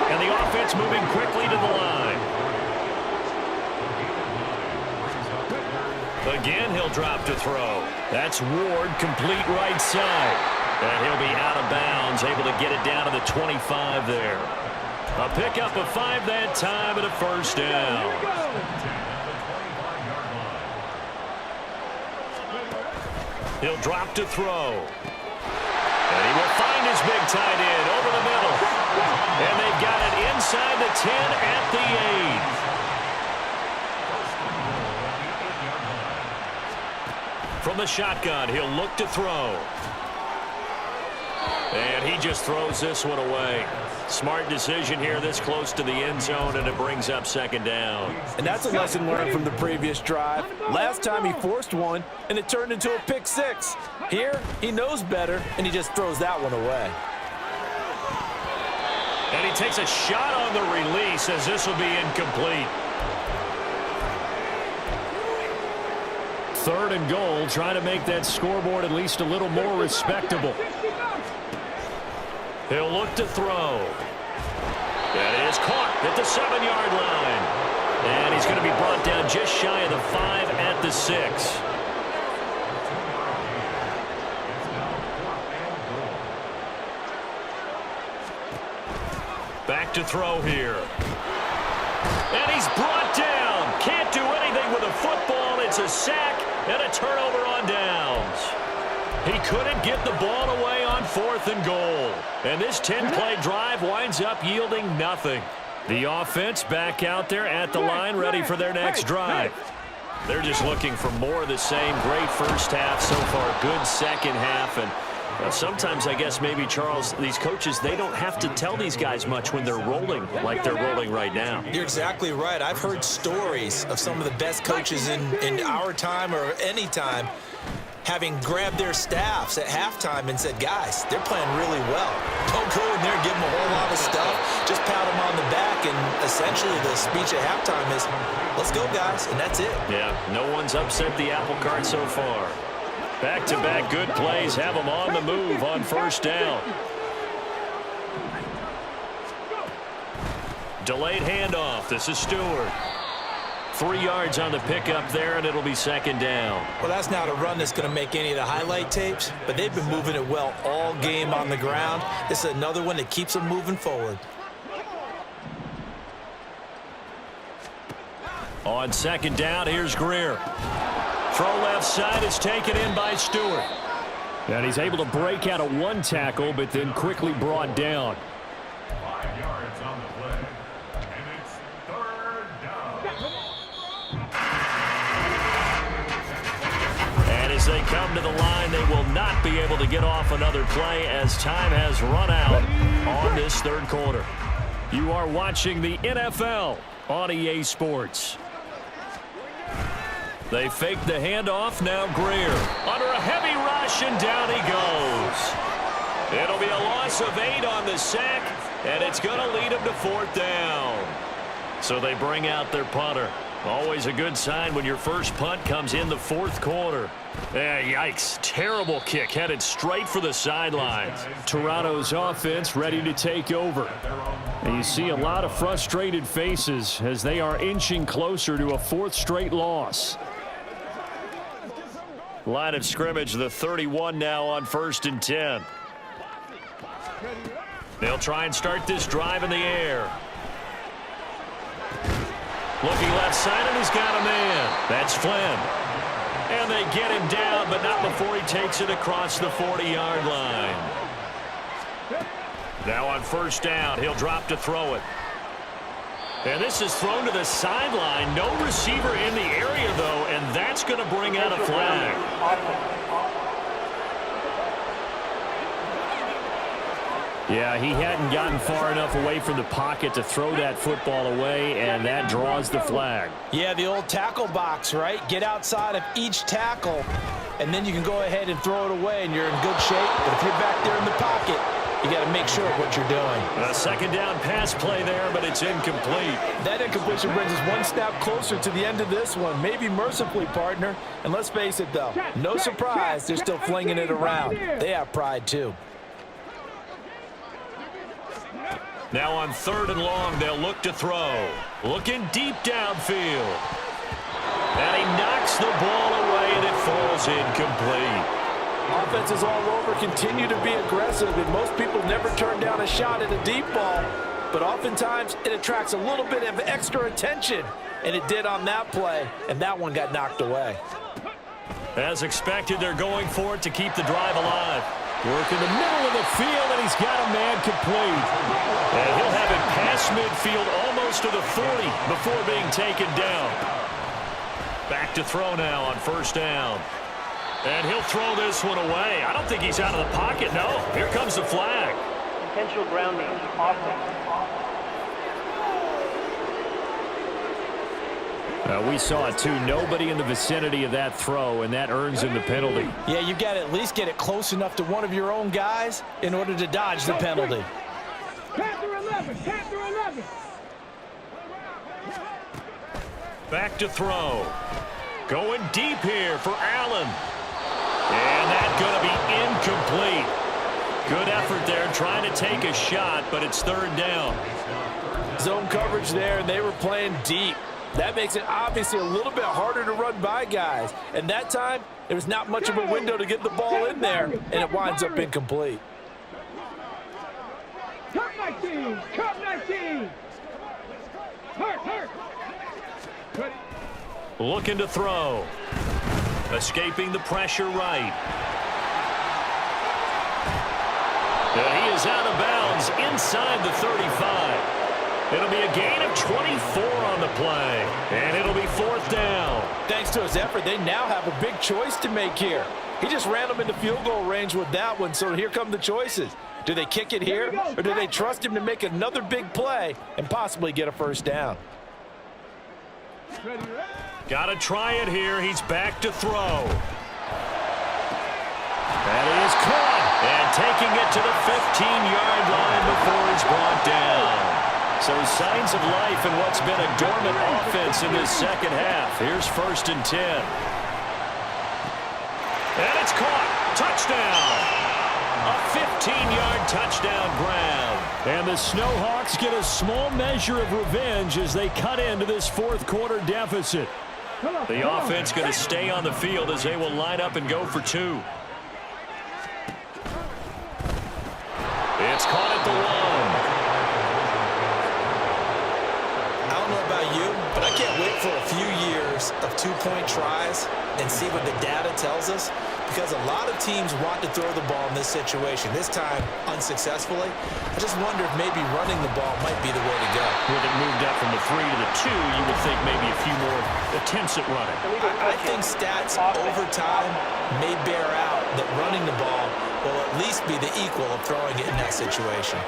And the offense moving quickly to the line. Again, he'll drop to throw. That's Ward, complete right side. And he'll be out of bounds, able to get it down to the 25 there. A pickup of 5 that time and a first down. He'll drop to throw. And he will find his big tight end over the middle. And they've got it inside the 10 at the 8. From the shotgun, he'll look to throw. And he just throws this one away. Smart decision here this close to the end zone, and it brings up second down. And that's a lesson learned from the previous drive. Last time he forced one, and it turned into a pick six. Here, he knows better, and he just throws that one away. And he takes a shot on the release as this will be incomplete. 3rd and goal, trying to make that scoreboard at least a little more respectable. He'll look to throw. That is caught at the 7-yard line. And he's going to be brought down just shy of the 5 at the 6. Back to throw here. And he's brought down. Can't do anything with a football. It's a sack and a turnover on downs. He couldn't get the ball away on 4th and goal. And this 10-play drive winds up yielding nothing. The offense back out there at the line, ready for their next drive. They're just looking for more of the same. Great first half so far. Good second half. And sometimes, I guess, maybe, Charles, these coaches, they don't have to tell these guys much when they're rolling like they're rolling right now. You're exactly right. I've heard stories of some of the best coaches in our time or any time having grabbed their staffs at halftime and said, guys, they're playing really well. Don't go in there and give them a whole lot of stuff. Just pat them on the back, and essentially the speech at halftime is, let's go, guys, and that's it. Yeah, no one's upset the apple cart so far. Back-to-back good plays have them on the move on first down. Delayed handoff. This is Stewart. 3 yards on the pickup there, and it'll be second down. Well, that's not a run that's going to make any of the highlight tapes, but they've been moving it well all game on the ground. This is another one that keeps them moving forward. On second down, here's Greer. Throw left side is taken in by Stewart. And he's able to break out of one tackle, but then quickly brought down. 5 yards on the play. And it's 3rd down. And as they come to the line, they will not be able to get off another play as time has run out on this 3rd quarter. You are watching the NFL on EA Sports. They fake the handoff. Now Greer under a heavy rush, and down he goes. It'll be a loss of 8 on the sack, and it's going to lead them to 4th down. So they bring out their punter. Always a good sign when your first punt comes in the 4th quarter. Yikes. Terrible kick headed straight for the sidelines. Toronto's offense ready to take over. And you see a lot of frustrated faces as they are inching closer to a 4th straight loss. Line of scrimmage, the 31 now on 1st and 10. They'll try and start this drive in the air. Looking left side, and he's got a man. That's Flynn. And they get him down, but not before he takes it across the 40-yard line. Now on 1st down, he'll drop to throw it. And this is thrown to the sideline. No receiver in the area, though, and that's going to bring out a flag. Yeah, he hadn't gotten far enough away from the pocket to throw that football away, and that draws the flag. Yeah, the old tackle box, right? Get outside of each tackle, and then you can go ahead and throw it away, and you're in good shape. But if you're back there in the pocket, you got to make sure of what you're doing. A 2nd down pass play there, but it's incomplete. That incompletion brings us one step closer to the end of this one. Maybe mercifully, partner. And let's face it, though, no surprise, they're still flinging it around. They have pride, too. Now on 3rd and long, they'll look to throw. Looking deep downfield. And he knocks the ball away, and it falls incomplete. Offenses all over continue to be aggressive, and most people never turn down a shot at a deep ball. But oftentimes, it attracts a little bit of extra attention, and it did on that play, and that one got knocked away. As expected, they're going for it to keep the drive alive. Work in the middle of the field, and he's got a man complete. And he'll have it past midfield almost to the 40 before being taken down. Back to throw now on 1st down. And he'll throw this one away. I don't think he's out of the pocket, no. Here comes the flag. Intentional grounding, offense. We saw it, too. Nobody in the vicinity of that throw, and that earns him the penalty. Yeah, you got to at least get it close enough to one of your own guys in order to dodge the penalty. Panther 11, Panther 11. Back to throw. Going deep here for Allen. And that's going to be incomplete. Good effort there trying to take a shot, but it's 3rd down. Zone coverage there, and they were playing deep. That makes it obviously a little bit harder to run by guys. And that time, there was not much of a window to get the ball in there, and it winds up incomplete. Cut 19, cut 19. Hurt. Looking to throw. Escaping the pressure right. And he is out of bounds inside the 35. It'll be a gain of 24 on the play, and it'll be 4th down. Thanks to his effort, they now have a big choice to make here. He just ran them into field goal range with that one, so here come the choices. Do they kick it here, or do they trust him to make another big play and possibly get a 1st down? Got to try it here. He's back to throw. That is caught, and taking it to the 15-yard line before he's brought down. So signs of life in what's been a dormant offense in this 2nd half. Here's 1st and 10. And it's caught. Touchdown. A 15-yard touchdown grab. And the Snowhawks get a small measure of revenge as they cut into this 4th quarter deficit. The offense going to stay on the field as they will line up and go for 2. It's caught at the 1. I don't know about you, but I can't wait for a few years of two-point tries and see what the data tells us, because a lot of teams want to throw the ball in this situation, this time unsuccessfully. I just wonder if maybe running the ball might be the way to go. With it moved up from the 3 to the 2, you would think maybe a few more attempts at running. I think stats over time may bear out that running the ball will at least be the equal of throwing it in that situation.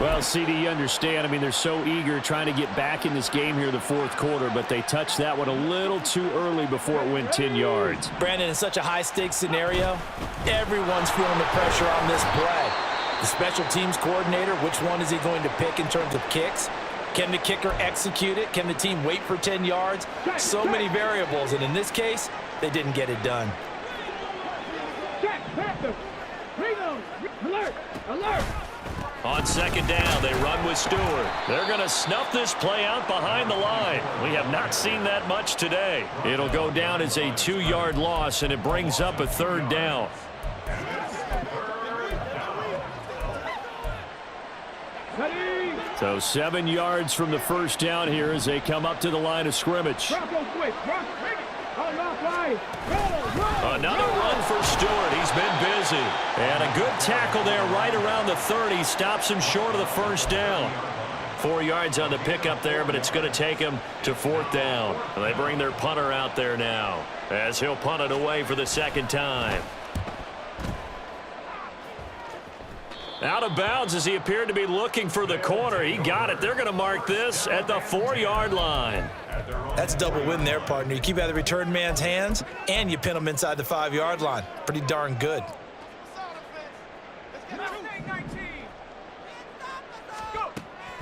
Well, CD, you understand. I mean, they're so eager trying to get back in this game here in the fourth quarter, but they touched that one a little too early before it went 10 yards. Brandon, in such a high-stakes scenario, everyone's feeling the pressure on this play. The special teams coordinator, which one is he going to pick in terms of kicks? Can the kicker execute it? Can the team wait for 10 yards? So many variables, and in this case, they didn't get it done. Alert! Alert! On second down, they run with Stewart. They're going to snuff this play out behind the line. We have not seen that much today. It'll go down as a 2-yard loss, and it brings up a third down. So 7 yards from the first down here as they come up to the line of scrimmage. Another run for Stewart. He's been busy. And a good tackle there right around the 30. Stops him short of the first down. 4 yards on the pickup there, but it's going to take him to fourth down. And they bring their punter out there now as he'll punt it away for the second time. Out of bounds as he appeared to be looking for the corner. He got it. They're going to mark this at the 4-yard line. That's a double win there, partner. You keep out of the return man's hands, and you pin him inside the 5-yard line. Pretty darn good.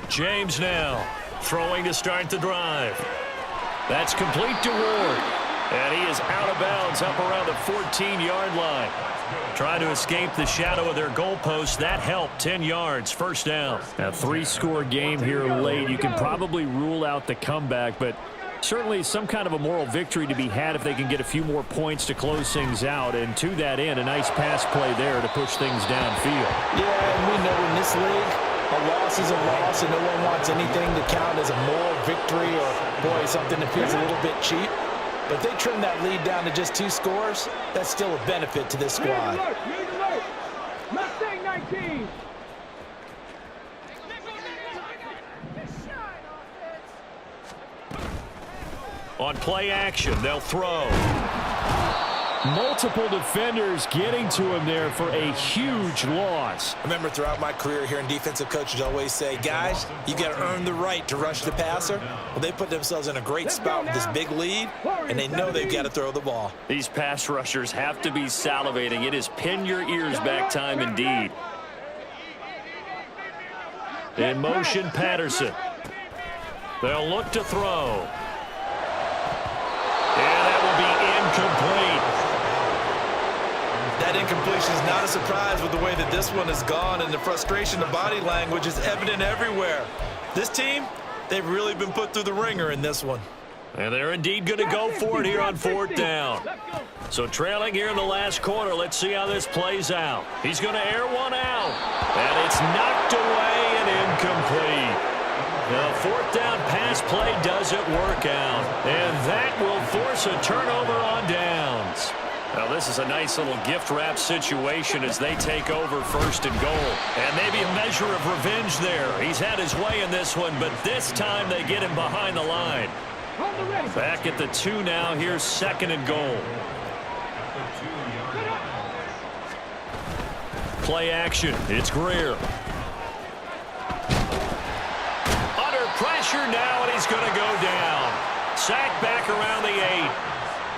James now throwing to start the drive. That's complete to Ward. And he is out of bounds up around the 14-yard line. Trying to escape the shadow of their goalpost. That helped. 10 yards, first down. A 3-score game here late. You can probably rule out the comeback, but certainly some kind of a moral victory to be had if they can get a few more points to close things out. And to that end, a nice pass play there to push things downfield. Yeah, and we know in this league, a loss is a loss, and no one wants anything to count as a moral victory or, boy, something that feels a little bit cheap. But if they trim that lead down to just 2 scores, that's still a benefit to this squad. Mustang 19. On play action, they'll throw. Multiple defenders getting to him there for a huge loss. I remember throughout my career hearing defensive coaches always say, guys, you got to earn the right to rush the passer. Well, they put themselves in a great spot with this big lead, and they know they've got to throw the ball. These pass rushers have to be salivating. It is pin your ears back time indeed. In motion, Patterson. They'll look to throw. And that will be incomplete. That incompletion is not a surprise with the way that this one has gone, and the frustration, the body language is evident everywhere. This team, they've really been put through the ringer in this one. And they're indeed going to go for it here on fourth down. So trailing here in the last quarter, let's see how this plays out. He's going to air one out. And it's knocked away and incomplete. The fourth down pass play doesn't work out. And that will force a turnover on downs. Now, this is a nice little gift-wrap situation as they take over first and goal. And maybe a measure of revenge there. He's had his way in this one, but this time they get him behind the line. Back at the 2 now. Here's second and goal. Play action. It's Greer. Under pressure now, and he's going to go down. Sacked back around the 8.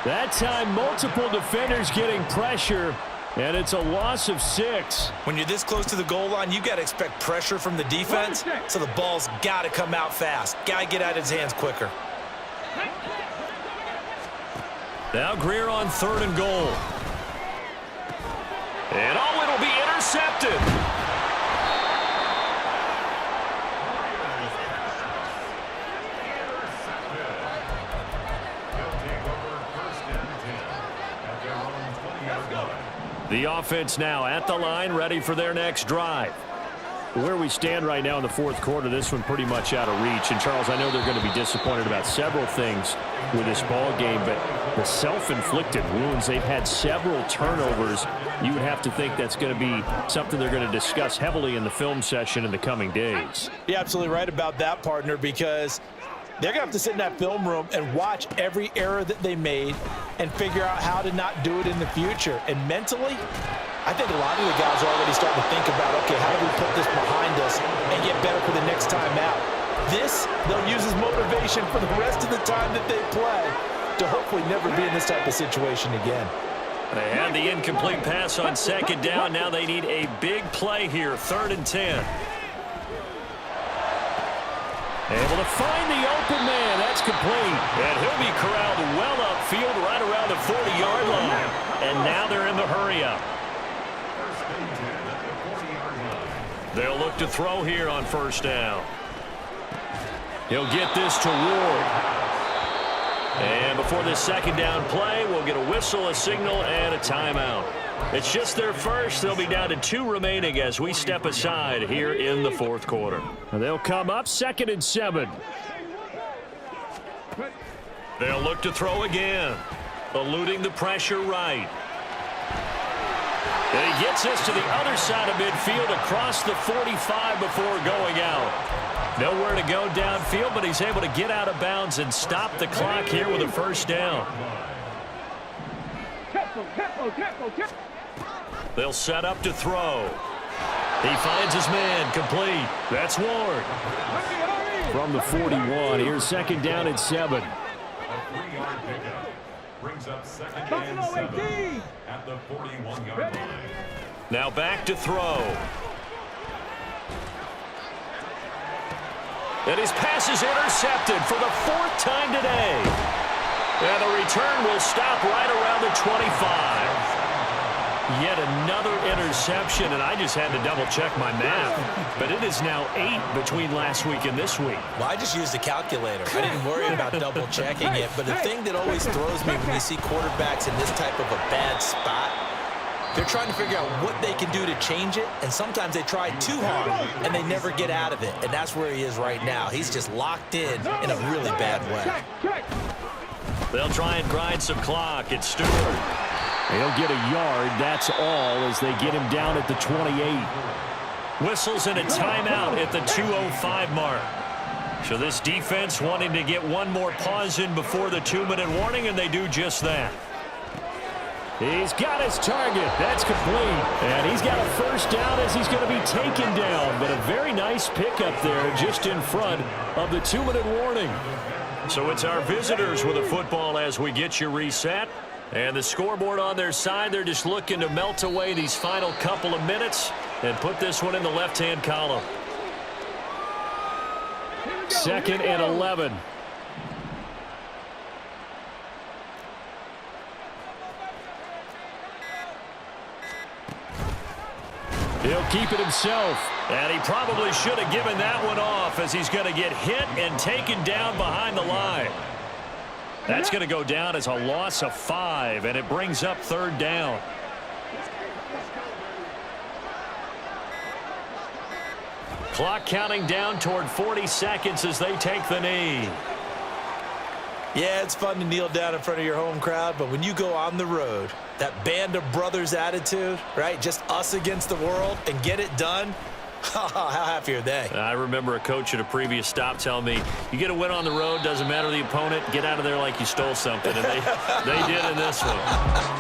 That time, multiple defenders getting pressure, and it's a loss of 6. When you're this close to the goal line, you got to expect pressure from the defense, so the ball's got to come out fast. Got to get out of his hands quicker. Now Greer on third and goal. And it'll be intercepted. The offense now at the line, ready for their next drive. Where we stand right now in the fourth quarter, this one pretty much out of reach. And, Charles, I know they're going to be disappointed about several things with this ball game, but the self-inflicted wounds, they've had several turnovers. You would have to think that's going to be something they're going to discuss heavily in the film session in the coming days. You're absolutely right about that, partner, because they're going to have to sit in that film room and watch every error that they made and figure out how to not do it in the future. And mentally, I think a lot of the guys are already starting to think about, okay, how do we put this behind us and get better for the next time out? This, they'll use as motivation for the rest of the time that they play to hopefully never be in this type of situation again. They had the incomplete pass on second down. Now they need a big play here, 3rd and 10. Able to find the open man. That's complete. And he'll be corralled well upfield right around the 40-yard line. And now they're in the hurry-up. They'll look to throw here on 1st down. He'll get this to Ward. And before this 2nd down play, we'll get a whistle, a signal, and a timeout. It's just their first. They'll be down to 2 remaining as we step aside here in the 4th quarter. And they'll come up 2nd and 7. They'll look to throw again, eluding the pressure right. And he gets this to the other side of midfield across the 45 before going out. Nowhere to go downfield, but he's able to get out of bounds and stop the clock here with a 1st down. They'll set up to throw. He finds his man, complete. That's Ward. From the 41, here's 2nd down and 7. A 3-yard pickup brings up 2nd and 7 at the 41-yard line. Now back to throw. And his pass is intercepted for the 4th time today. And the return will stop right around the 25. Yet another interception, and I just had to double-check my math. But it is now 8 between last week and this week. Well, I just used a calculator. I didn't worry about double-checking it. But the thing that always throws me when you see quarterbacks in this type of a bad spot, they're trying to figure out what they can do to change it, and sometimes they try too hard, and they never get out of it. And that's where he is right now. He's just locked in a really bad way. They'll try and grind some clock. It's Stewart. He'll get a yard, that's all, as they get him down at the 28. Whistles and a timeout at the 2:05 mark. So this defense wanting to get one more pause in before the 2-minute warning, and they do just that. He's got his target. That's complete. And he's got a 1st down as he's going to be taken down. But a very nice pickup there just in front of the 2-minute warning. So it's our visitors with a football as we get you reset. And the scoreboard on their side, they're just looking to melt away these final couple of minutes and put this one in the left-hand column. 2nd and 11. He'll keep it himself. And he probably should have given that one off as he's going to get hit and taken down behind the line. That's going to go down as a loss of 5, and it brings up 3rd down. Clock counting down toward 40 seconds as they take the knee. Yeah, it's fun to kneel down in front of your home crowd, but when you go on the road, that band of brothers attitude, right, just us against the world, and get it done, how happy are they? I remember a coach at a previous stop telling me, you get a win on the road, doesn't matter the opponent, get out of there like you stole something. And they did in this one.